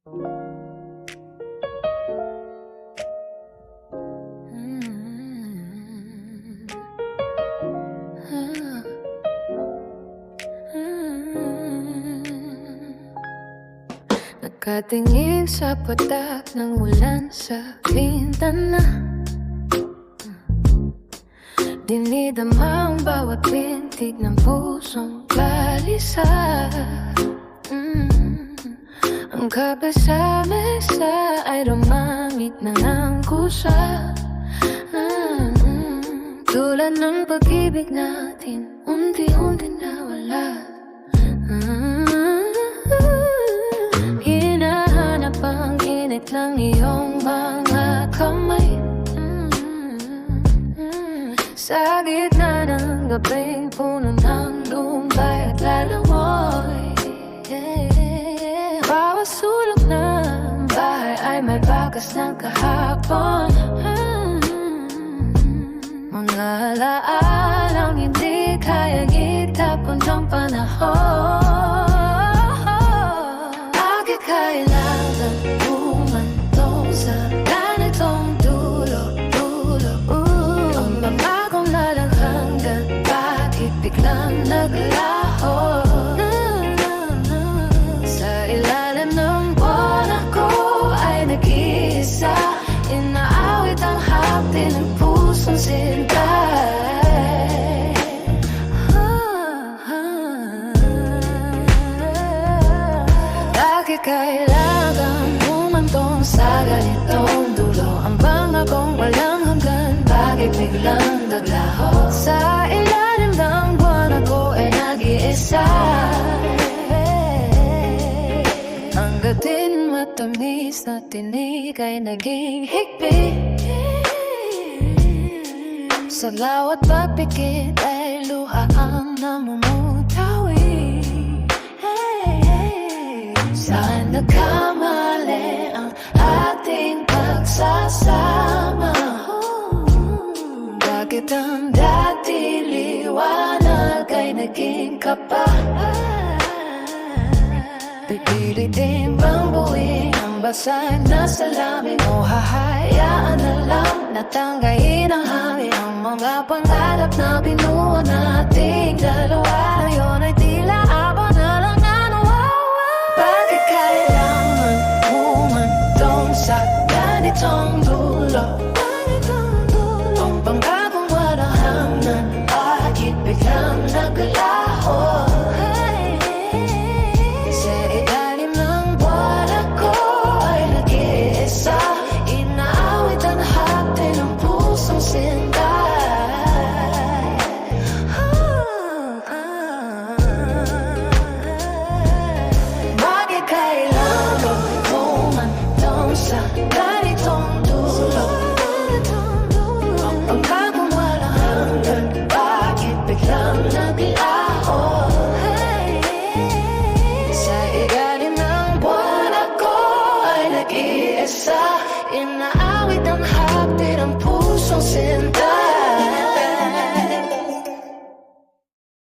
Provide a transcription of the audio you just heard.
Nakatingin sa patak ng ulan sa bintana, dinidama ang bawat pintig ng pusong balisa. Ang kape sa mesa ay rumamit na ng kusa. Tulad ng pag-ibig natin, unti-unti nawala. Hinahanap ang init ng iyong mga kamay. Sa gitna ng gabing puno ng lumbay at lalamoy, bawat sulok ng bahay ay may bakas ng kahapon. Mga alaalang hindi kayang itapon ng panahon. Bakit kailangan humantong sa ganitong dulo-dulo? Ang babagong na lang hanggang bakit biglang naglaho? Sa ilalim ng buwan ako ay nag-iisa, inaawit ang hapdi ng pusong sintay. Bakit kailangan humantong sa ganitong dulo? Ang pangakong walang hanggan, bakit biglang naglaho? Sa ilalim ng buwan ako ay nag-iisa, ang gatin matamis na tinig ay naging higpit. Sa lawat pagpikit ay luha ang namumutawi. Saan nagkamali ang ating pagsasama? Bakit ang dati liwanag ay naging kapa? Pipilitin bang buuin ang basag na salamin, o hahayaan na lang natanggayin ang hangin? Ang mga pangarap na binuo nating dalawa ngayon ay tila aba na lang na nawawa. Bakit kailangan humantong sa ganitong dulo? Ang panggapong walang hanggan, bakit biglang naglaho? Sa ilalim ng buwan ako ay nag-iisa, inaawit ang hapdi ng pusong sintay. Bakit kailangan humantong sa ganitong dulo? Ang pagkakong walang hanggan, bakit biglang naglaho? Sa ilalim ng buwan ako ay nag-iisa,